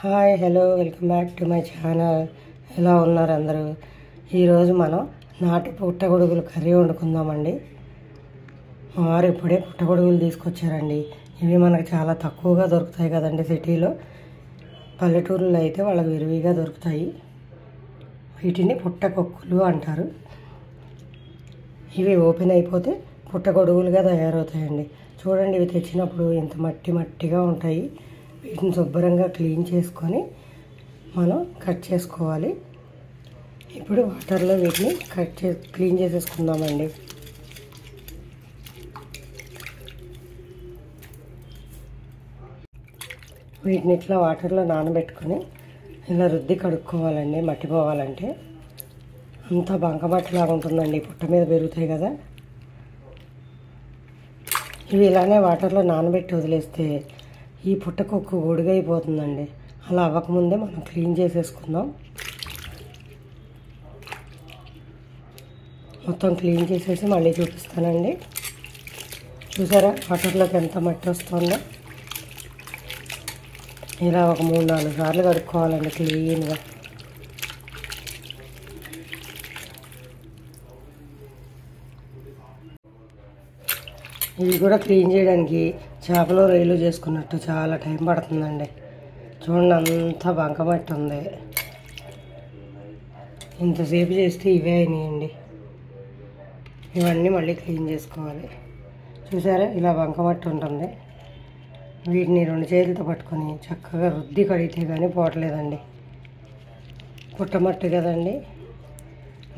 Hi hello welcome back to my channel. ఎలా ఉన్నారు అందరూ? ఈరోజు మనం నాటు పుట్టగొడుగులు కర్రీ వండుకుందామండి. మా వారు ఇప్పుడే పుట్టగొడుగులు తీసుకొచ్చారండి. ఇవి మనకు చాలా తక్కువగా దొరుకుతాయి కదండి సిటీలో. పల్లెటూరులో అయితే వాళ్ళకి విరివిగా దొరుకుతాయి. వీటిని పుట్టకొక్కులు అంటారు. ఇవి ఓపెన్ అయిపోతే పుట్టగొడుగులుగా తయారవుతాయండి. చూడండి, ఇవి తెచ్చినప్పుడు ఇంత మట్టిగా ఉంటాయి. వీటిని శుభ్రంగా క్లీన్ చేసుకొని మనం కట్ చేసుకోవాలి. ఇప్పుడు వాటర్లో వీటిని క్లీన్ చేసేసుకుందామండి. వీటిని ఇట్లా వాటర్లో నానబెట్టుకొని ఇలా రుద్ది కడుక్కోవాలండి. మట్టి పోవాలంటే అంతా బంకమట్టిలాగా ఉంటుందండి. పుట్ట మీద పెరుగుతాయి కదా. ఇవి ఇలానే వాటర్లో నానబెట్టి వదిలేస్తే ఈ పుట్టకొక్కు గొడుగైపోతుందండి. అలా అవ్వకముందే మనం క్లీన్ చేసేసుకుందాం. మొత్తం క్లీన్ చేసేసి మళ్ళీ చూపిస్తానండి. చూసారా వాటర్లోకి ఎంత మట్టి వస్తుందో? ఇలా ఒక 3-4 సార్లు కడుక్కోవాలండి క్లీన్గా. ఇవి కూడా క్లీన్ చేయడానికి చేపలు రొయ్యలు చేసుకున్నట్టు చాలా టైం పడుతుందండి. చూడండి, అంతా బంకమట్టి ఉంది. ఇంతసేపు చేస్తే ఇవే అయినాయండి. ఇవన్నీ మళ్ళీ క్లీన్ చేసుకోవాలి. చూసారా, ఇలా బంకమట్టి ఉంటుంది. వీటిని 2 చేతులతో పట్టుకొని చక్కగా రుద్ది కడిగితే కానీ పోవట్లేదండి. పుట్టమట్టి కదండి,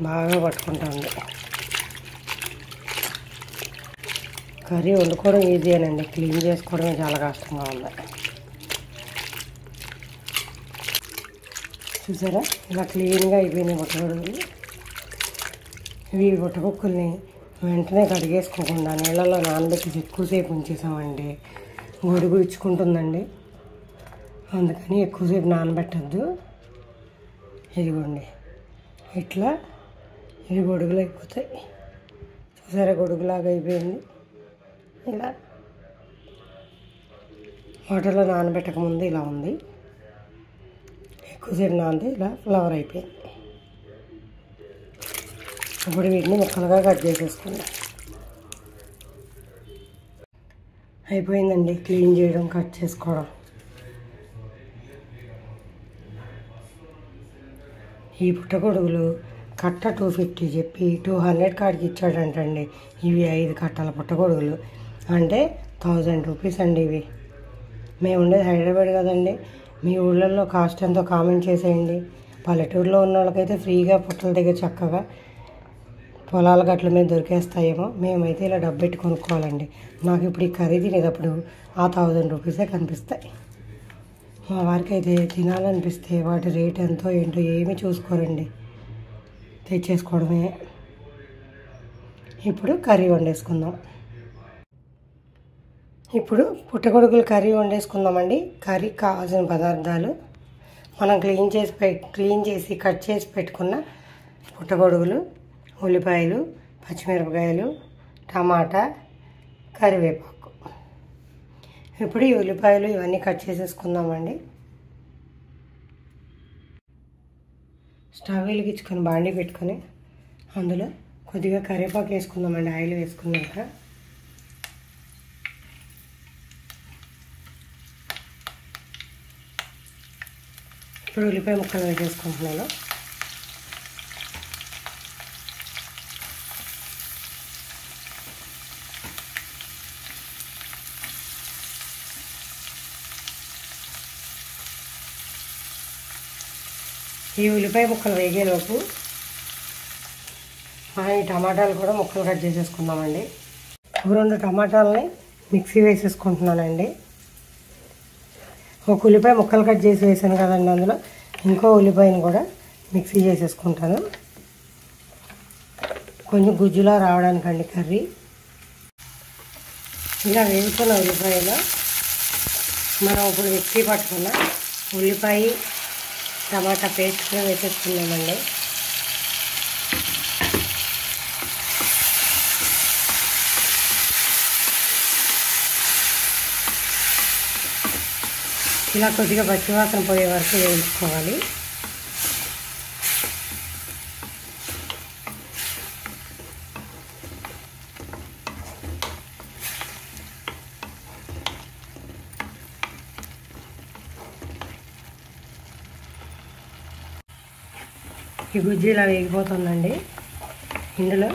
బాగా పట్టుకుంటుంది. కర్రీ వండుకోవడం ఈజీయేనండి, క్లీన్ చేసుకోవడమే చాలా కష్టంగా ఉంది. చూసారా, ఇలా క్లీన్గా అయిపోయినాయి పుట్టగొడుగులు. ఇవి పుట్టగొక్కుల్ని వెంటనే కడిగేసుకోకుండా నీళ్ళలో నానబెట్టి ఎక్కువసేపు ఉంచేసామండి. గొడుగు ఇచ్చుకుంటుందండి. అందుకని ఎక్కువసేపు నానబెట్టద్దు. ఇదిగోండి, ఇట్లా ఇవి గొడుగులు అయిపోతాయి. చూసారా, గొడుగులాగా అయిపోయింది. ఇలా వాటర్లో నానబెట్టక ముందు ఇలా ఉంది. ఎక్కువసేపు నానితే ఇలా ఫ్లవర్ అయిపోయింది. ఇప్పుడు వీటిని ముక్కలుగా కట్ చేసేసుకుందాం. అయిపోయిందండి క్లీన్ చేయడం, కట్ చేసుకోవడం. ఈ పుట్టగొడుగులు కట్ట 250 చెప్పి 200 కాడికి ఇచ్చాడంటండి. ఇవి 5 కట్టల పుట్టగొడుగులు అంటే 1000 రూపీస్ అండి. ఇవి మేము ఉండేది హైదరాబాద్ కదండి. మీ ఊళ్ళల్లో కాస్ట్ ఎంతో కామెంట్ చేసేయండి. పల్లెటూరులో ఉన్న వాళ్ళకైతే ఫ్రీగా పుట్టల దగ్గర చక్కగా పొలాల గట్ల మీద దొరికేస్తాయేమో. మేమైతే ఇలా డబ్బు పెట్టి కొనుక్కోవాలండి. నాకు ఇప్పుడు ఈ కర్రీ తినేటప్పుడు ఆ 1000 రూపీసే కనిపిస్తాయి. మా వారికి అయితే తినాలనిపిస్తే వాటి రేట్ ఎంతో ఏంటో ఏమీ చూసుకోరండి, తెచ్చేసుకోవడమే. ఇప్పుడు కర్రీ వండేసుకుందాం. ఇప్పుడు పుట్టగొడుగులు కర్రీ వండేసుకుందామండి. కర్రీకి కావాల్సిన పదార్థాలు మనం క్లీన్ చేసి కట్ చేసి పెట్టుకున్న పుట్టగొడుగులు, ఉల్లిపాయలు, పచ్చిమిరపకాయలు, టమాటా, కరివేపాకు. ఇప్పుడు ఈ ఉల్లిపాయలు ఇవన్నీ కట్ చేసేసుకుందామండి. స్టవ్ వెలిగించుకొని బాండీ పెట్టుకొని అందులో కొద్దిగా కరివేపాకు వేసుకుందామండి. ఆయిల్ వేసుకున్నాక ఇప్పుడు ఉల్లిపాయ ముక్కలు వేసేసుకుంటున్నాను. ఈ ఉల్లిపాయ ముక్కలు వేగేలోపు ఈ టమాటాలు కూడా ముక్కలు కట్ చేసేసుకుందామండి. 2 టమాటాలని మిక్సీ వేసేసుకుంటున్నానండి. ఒక ఉల్లిపాయ ముక్కలు కట్ చేసి వేసాను కదండి, అందులో ఇంకో ఉల్లిపాయని కూడా మిక్సీ చేసేసుకుంటాను. కొంచెం గుజ్జులా రావడానికండి కర్రీ. ఇలా వేసుకున్న ఉల్లిపాయలో మనం ఇప్పుడు మిక్సీ పట్టుకున్న ఉల్లిపాయ టమాటా పేస్ట్ కూడా వేసేసుకున్నామండి. ఇలా కొద్దిగా పచ్చివాసన పోయే వరకు వేయించుకోవాలి. ఈ గుజ్జు ఇలా వేగిపోతుందండి. ఇందులో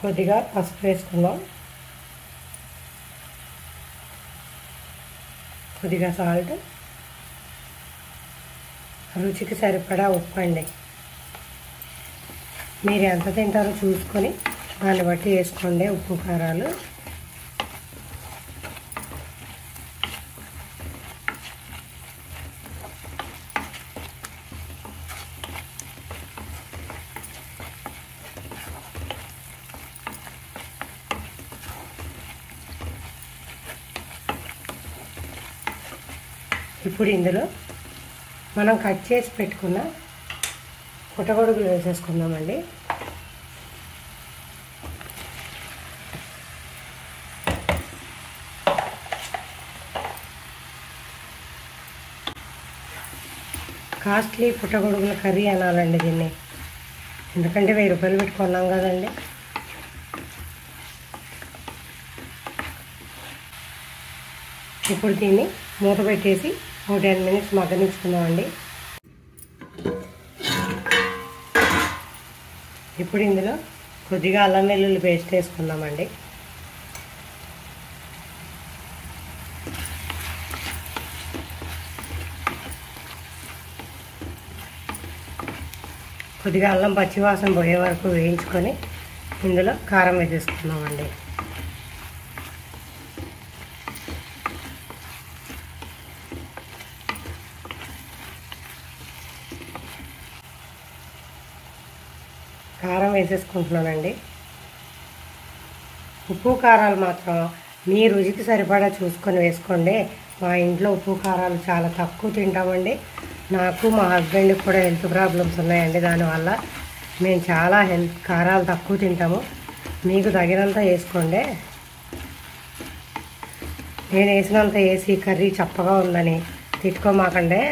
కొద్దిగా పసుపు వేసుకుందాం, కొద్దిగా సాల్ట్, రుచికి సరిపడా ఉప్పు అండి. మీరు ఎంత తింటారో చూసుకొని దాన్ని బట్టి వేసుకోండి ఉప్పు కారాలు. ఇప్పుడు ఇందులో మనం కట్ చేసి పెట్టుకున్న పుట్టగొడుగులు వేసేసుకుందామండి. కాస్ట్లీ పుట్టగొడుగుల కర్రీ అనాలండి దీన్ని, ఎందుకంటే 1000 రూపాయలు పెట్టుకున్నాం కదండి. ఇప్పుడు దీన్ని మూత పెట్టేసి 10 మినిట్స్ మగ్గనించుకుందామండి. ఇప్పుడు ఇందులో కొద్దిగా అల్లం వెల్లుల్లి పేస్ట్ వేసుకుందామండి. కొద్దిగా అల్లం పచ్చివాసన పోయే వరకు వేయించుకొని ఇందులో కారం వేసేసుకుందామండి. కారం వేసేసుకుంటున్నానండి. ఉప్పు కారాలు మాత్రం మీ రుచికి సరిపడా చూసుకొని వేసుకోండి. మా ఇంట్లో ఉప్పు కారాలు చాలా తక్కువ తింటామండి. నాకు మా హస్బెండ్కి కూడా హెల్త్ ప్రాబ్లమ్స్ ఉన్నాయండి. దానివల్ల మేము చాలా కారాలు తక్కువ తింటాము. మీకు తగినంత వేసుకోండి. నేను వేసినంత వేసి కర్రీ చప్పగా ఉందని తిట్టుకోమాకండి.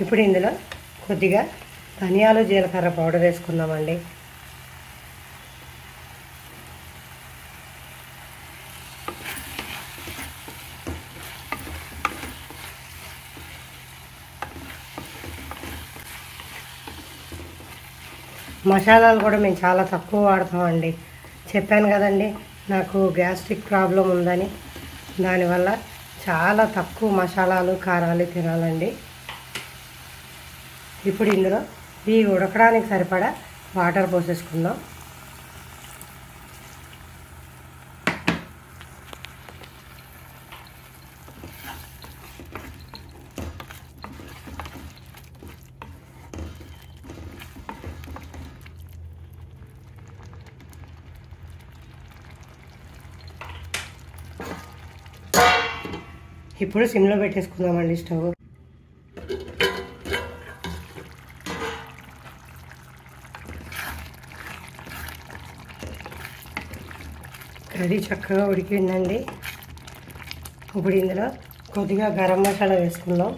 ఇప్పుడు ఇందులో కొద్దిగా ధనియాలు జీలకర్ర పౌడర్ వేసుకుందామండి. మసాలాలు కూడా మేము చాలా తక్కువ వాడతామండి. చెప్పాను కదండి నాకు గ్యాస్ట్రిక్ ప్రాబ్లం ఉందని, దానివల్ల చాలా తక్కువ మసాలాలు కారాలు తినాలండి. ఇప్పుడు ఇందులో ఇవి ఉడకడానికి సరిపడా వాటర్ పోసేసుకుందాం. ఇప్పుడు సిమ్లో పెట్టేసుకుందామండి స్టవ్. కర్రీ చక్కగా ఉడికిందండి. ఇప్పుడు ఇందులో కొద్దిగా గరం మసాలా వేసుకుందాం.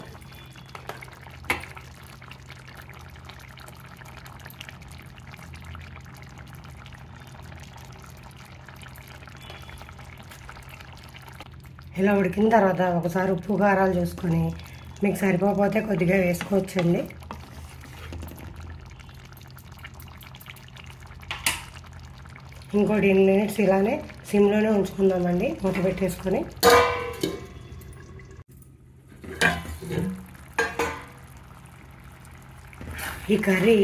ఇలా ఉడికిన తర్వాత ఒకసారి ఉప్పు కారాలు చూసుకొని మీకు సరిపోతే కొద్దిగా వేసుకోవచ్చండి. ఇంకో 10 మినిట్స్ ఇలానే సిమ్లోనే ఉంచుకుందామండి మూత పెట్టేసుకొని. ఈ కర్రీ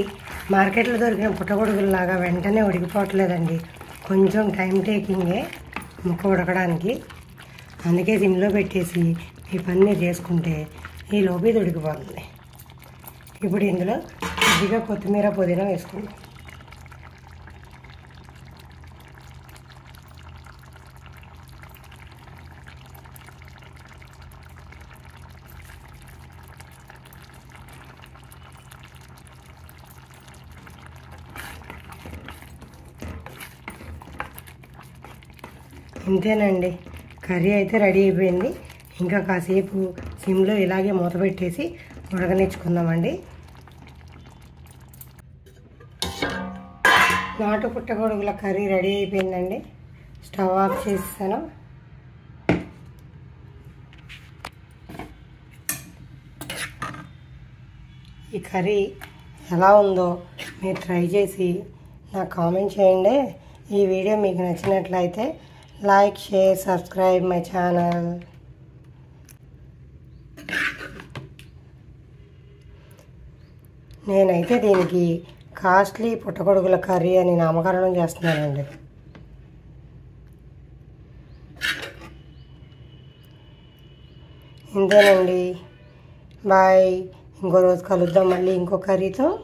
మార్కెట్లో దొరికిన పుట్టగొడుగుల్లాగా వెంటనే ఉడికిపోవట్లేదండి. కొంచెం టైం టేకింగే ముక్క ఉడకడానికి. అందుకే సిమ్లో పెట్టేసి ఈ పని చేసుకుంటే ఈ లోపి ఉడికిపోతుంది. ఇప్పుడు ఇందులో కొద్దిగా కొత్తిమీర పుదీనా వేసుకుందాం. ఇంతేనండి, కర్రీ అయితే రెడీ అయిపోయింది. ఇంకా కాసేపు సిమ్లో ఇలాగే మూత పెట్టేసి ఉడకనిచ్చుకుందామండి. నాటు పుట్టగొడుగుల కర్రీ రెడీ అయిపోయిందండి. స్టవ్ ఆఫ్ చేసేసాను. ఈ కర్రీ ఎలా ఉందో మీరు ట్రై చేసి నాకు కామెంట్ చేయండి. ఈ వీడియో మీకు నచ్చినట్లయితే like, share, subscribe my channel. నేనైతే దీనికి కాస్ట్లీ పుట్టగొడుగుల కర్రీ అని నామకరణం చేస్తున్నానండి. ఇంతేనండి. బాయ్. ఇంకో రోజు కలుద్దాం మళ్ళీ ఇంకో కర్రీతో.